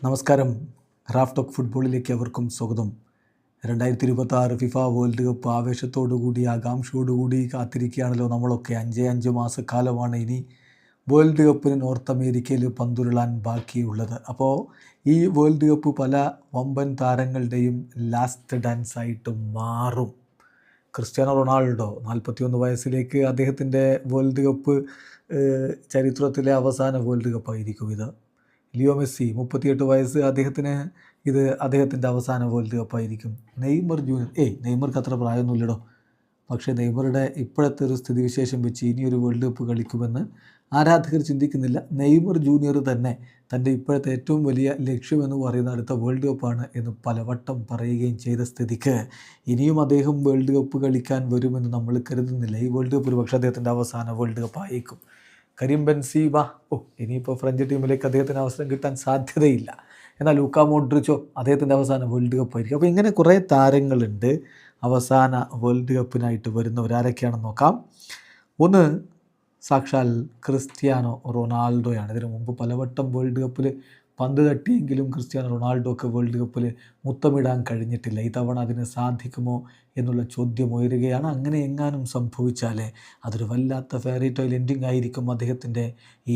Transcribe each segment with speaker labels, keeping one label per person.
Speaker 1: നമസ്കാരം. Raf talk ഫുട്ബോളിലേക്ക് അവർക്കും സ്വാഗതം. 2026 ഫിഫ വേൾഡ് കപ്പ് ആവേശത്തോടുകൂടി ആകാംക്ഷയോടുകൂടി കാത്തിരിക്കുകയാണല്ലോ നമ്മളൊക്കെ. 5 മാസക്കാലമാണ് ഇനി വേൾഡ് കപ്പിന് നോർത്ത് അമേരിക്കയിൽ പന്തുരുളാൻ ബാക്കിയുള്ളത്. അപ്പോൾ ഈ വേൾഡ് കപ്പ് പല വമ്പൻ താരങ്ങളുടെയും ലാസ്റ്റ് ഡാൻസ് ആയിട്ട് മാറും. ക്രിസ്ത്യാനോ റൊണാൾഡോ 41 വയസ്സിലേക്ക് അദ്ദേഹത്തിൻ്റെ വേൾഡ് കപ്പ് ചരിത്രത്തിലെ അവസാന വേൾഡ് കപ്പായിരിക്കും ഇത്. ലിയോ മെസ്സി 38 വയസ്സ്, അദ്ദേഹത്തിൻ്റെ അവസാന വേൾഡ് കപ്പായിരിക്കും. നെയ്മർ ജൂനിയർ നെയ്മർക്ക് അത്ര പ്രായമൊന്നുമില്ലടോ. പക്ഷേ നെയ്മറുടെ ഇപ്പോഴത്തെ ഒരു സ്ഥിതിവിശേഷം വെച്ച് ഇനിയൊരു വേൾഡ് കപ്പ് കളിക്കുമെന്ന് ആരാധകർ ചിന്തിക്കുന്നില്ല. നെയ്മർ ജൂനിയർ തന്നെ തൻ്റെ ഇപ്പോഴത്തെ ഏറ്റവും വലിയ ലക്ഷ്യമെന്ന് പറയുന്ന അടുത്ത വേൾഡ് കപ്പാണ് എന്ന് പലവട്ടം പറയുകയും ചെയ്ത സ്ഥിതിക്ക് ഇനിയും അദ്ദേഹം വേൾഡ് കപ്പ് കളിക്കാൻ വരുമെന്ന് നമ്മൾ കരുതുന്നില്ല. ഈ വേൾഡ് കപ്പ് ഒരു പക്ഷേ അദ്ദേഹത്തിൻ്റെ അവസാന വേൾഡ് കപ്പ് ആയിരിക്കും. കരീം ബെൻസീമ ഇനിയിപ്പോൾ ഫ്രഞ്ച് ടീമിലേക്ക് അദ്ദേഹത്തിന് അവസരം കിട്ടാൻ സാധ്യതയില്ല. എന്നാൽ ലൂക്ക മോഡ്രിച്ചോ അദ്ദേഹത്തിൻ്റെ അവസാന വേൾഡ് കപ്പായിരിക്കും. അപ്പോൾ ഇങ്ങനെ കുറേ താരങ്ങളുണ്ട് അവസാന വേൾഡ് കപ്പിനായിട്ട് വരുന്നവരാരൊക്കെയാണെന്ന് നോക്കാം. ഒന്ന് സാക്ഷാൽ ക്രിസ്ത്യാനോ റൊണാൾഡോയാണ്. ഇതിനു മുമ്പ് പലവട്ടം വേൾഡ് കപ്പിൽ പന്ത് തട്ടിയെങ്കിലും ക്രിസ്ത്യാനോ റൊണാൾഡോക്ക് വേൾഡ് കപ്പിൽ മുത്തമിടാൻ കഴിഞ്ഞിട്ടില്ല. ഇത്തവണ അതിന് സാധിക്കുമോ എന്നുള്ള ചോദ്യം ഉയരുകയാണ്. അങ്ങനെ എങ്ങാനും സംഭവിച്ചാൽ അതൊരു വല്ലാത്ത ഫെയറി ടൈൽ എൻഡിങ് ആയിരിക്കും അദ്ദേഹത്തിൻ്റെ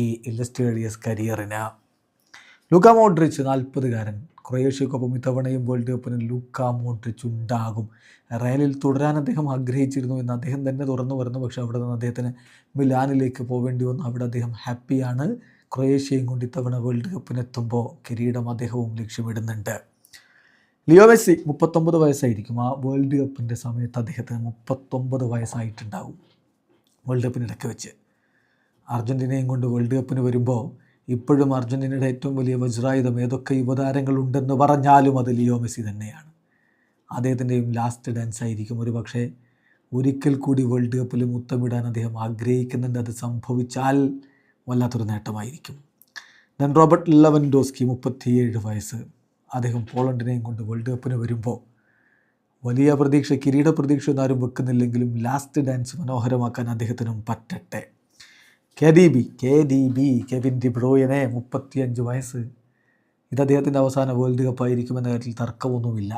Speaker 1: ഈ ഇല്ലസ്ട്രേറിയസ് കരിയറിന്. ലൂക്ക മോഡ്രിച്ച് 40-കാരൻ, ക്രൊയേഷ്യക്കൊപ്പം ഇത്തവണയും വേൾഡ് കപ്പിന് ലൂക്ക മോഡ്രിച്ച് ഉണ്ടാകും. റയലിൽ തുടരാൻ അദ്ദേഹം ആഗ്രഹിച്ചിരുന്നു എന്ന് അദ്ദേഹം തന്നെ തുറന്നു പറഞ്ഞു. പക്ഷേ അവിടെ നിന്ന് അദ്ദേഹത്തിന് മിലാനിലേക്ക് പോവേണ്ടി വന്നു. അവിടെ അദ്ദേഹം ഹാപ്പിയാണ്. ക്രൊയേഷ്യയും കൊണ്ട് ഇത്തവണ വേൾഡ് കപ്പിനെത്തുമ്പോൾ കിരീടം അദ്ദേഹവും ലക്ഷ്യമിടുന്നുണ്ട്. Leo Messi 39 വയസ്സായിരിക്കും. ആ വേൾഡ് കപ്പിൻ്റെ സമയത്ത് അദ്ദേഹത്തിന് 39 വയസ്സായിട്ടുണ്ടാകും. വേൾഡ് കപ്പിനിടയ്ക്ക് വെച്ച് അർജൻറ്റീനയും കൊണ്ട് വേൾഡ് കപ്പിന് വരുമ്പോൾ ഇപ്പോഴും അർജൻറ്റീനയുടെ ഏറ്റവും വലിയ വജ്രായുധം ഏതൊക്കെ യുവതാരങ്ങളുണ്ടെന്ന് പറഞ്ഞാലും അത് ലിയോ മെസ്സി തന്നെയാണ്. അദ്ദേഹത്തിൻ്റെയും ലാസ്റ്റ് ഡാൻസ് ആയിരിക്കും. ഒരു പക്ഷേ ഒരിക്കൽ കൂടി വേൾഡ് കപ്പിൽ മുത്തമിടാൻ അദ്ദേഹം ആഗ്രഹിക്കുന്നുണ്ട്. അത് സംഭവിച്ചാൽ വല്ലാത്തൊരു നേട്ടമായിരിക്കും. ദെൻ റോബർട്ട് ലെവൻഡോസ്കി 37 വയസ്സ്. അദ്ദേഹം പോളണ്ടിനെയും കൊണ്ട് വേൾഡ് കപ്പിന് വരുമ്പോൾ വലിയ പ്രതീക്ഷ, കിരീട പ്രതീക്ഷ ഒന്നും ആരും വെക്കുന്നില്ലെങ്കിലും ലാസ്റ്റ് ഡാൻസ് മനോഹരമാക്കാൻ അദ്ദേഹത്തിനും പറ്റട്ടെ. കെവിൻ ഡി ബ്രൂയനെ 35 വയസ്സ്. ഇത് അദ്ദേഹത്തിൻ്റെ അവസാന വേൾഡ് കപ്പായിരിക്കുമെന്ന കാര്യത്തിൽ തർക്കമൊന്നുമില്ല.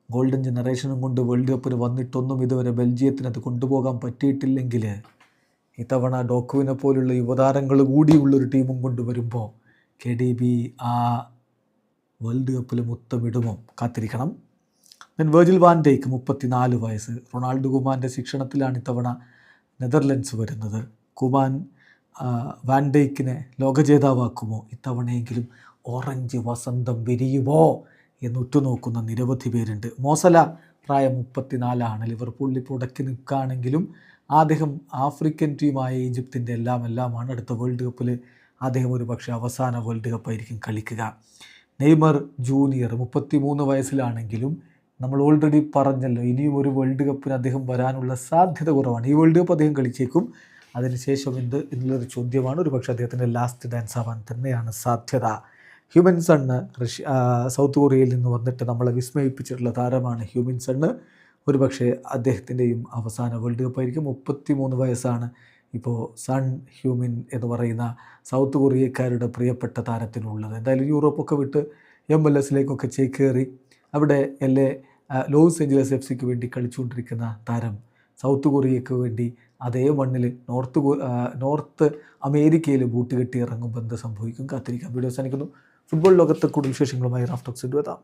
Speaker 1: ഗോൾഡൻ ജനറേഷനും കൊണ്ട് വേൾഡ് കപ്പിന് വന്നിട്ടൊന്നും ഇതുവരെ ബെൽജിയത്തിന് അത് കൊണ്ടുപോകാൻ പറ്റിയിട്ടില്ലെങ്കിൽ ഇത്തവണ ഡോക്കുവിനെ പോലുള്ള യുവതാരങ്ങൾ കൂടിയുള്ളൊരു ടീമും കൊണ്ടുവരുമ്പോൾ KDB ആ വേൾഡ് കപ്പിൽ മുത്തമിടുമോ? കാത്തിരിക്കണം. ദെൻ വെർജിൽ വാൻ ഡൈക്ക് 34 വയസ്സ്. റൊണാൾഡോ കുമാൻ്റെ ശിക്ഷണത്തിലാണ് ഇത്തവണ നെതർലൻഡ്സ് വരുന്നത്. കുമാൻ വാൻ ഡൈക്കിനെ ലോകജേതാവാക്കുമോ? ഇത്തവണയെങ്കിലും ഓറഞ്ച് വസന്തം വിരിയുമോ എന്ന് ഉറ്റുനോക്കുന്ന നിരവധി പേരുണ്ട്. മോസല പ്രായം 34 ലിവർപൂളിൽ ഇപ്പോൾ ഉടക്കി നിൽക്കുകയാണെങ്കിലും അദ്ദേഹം ആഫ്രിക്കൻ ടീമായ ഈജിപ്തിൻ്റെ എല്ലാമാണ്. അടുത്ത വേൾഡ് കപ്പിൽ അദ്ദേഹം ഒരു പക്ഷേ അവസാന വേൾഡ് കപ്പായിരിക്കും കളിക്കുക. നെയ്മർ ജൂനിയർ 33 വയസ്സിലാണെങ്കിലും നമ്മൾ ഓൾറെഡി പറഞ്ഞല്ലോ ഇനിയും ഒരു വേൾഡ് കപ്പിന് അദ്ദേഹം വരാനുള്ള സാധ്യത കുറവാണ്. ഈ വേൾഡ് കപ്പ് അദ്ദേഹം കളിച്ചേക്കും. അതിനുശേഷം എന്ത് എന്നുള്ളൊരു ചോദ്യമാണ്. ഒരു പക്ഷേ അദ്ദേഹത്തിൻ്റെ ലാസ്റ്റ് ഡാൻസ് ആവാൻ തന്നെയാണ് സാധ്യത. ഹ്യൂമിൻസണ് സൗത്ത് കൊറിയയിൽ നിന്ന് വന്നിട്ട് നമ്മളെ വിസ്മയിപ്പിച്ചിട്ടുള്ള താരമാണ് ഹ്യൂമിൻസണ്. ഒരു പക്ഷേ അദ്ദേഹത്തിൻ്റെയും അവസാന വേൾഡ് കപ്പായിരിക്കും. 33 വയസ്സാണ് ഇപ്പോൾ സൺ ഹ്യൂമിൻ എന്ന് പറയുന്ന സൗത്ത് കൊറിയക്കാരുടെ പ്രിയപ്പെട്ട താരത്തിനുള്ളത്. എന്തായാലും യൂറോപ്പൊക്കെ വിട്ട് MLS ചേക്കേറി അവിടെ ലോസ് ഏഞ്ചലസ് FC വേണ്ടി കളിച്ചുകൊണ്ടിരിക്കുന്ന താരം സൗത്ത് കൊറിയയ്ക്ക് വേണ്ടി അതേ മണ്ണിൽ നോർത്ത് അമേരിക്കയിൽ ബൂട്ട് കെട്ടി ഇറങ്ങുമ്പോൾ എന്ത് സംഭവിക്കും? കാത്തിരിക്കാം. വീഡിയോ അവസാനിക്കുന്നു. ഫുട്ബോൾ ലോകത്തെ കൂടുതൽ വിശേഷങ്ങളുമായി റാഫ് ടോക്സ് എത്താം.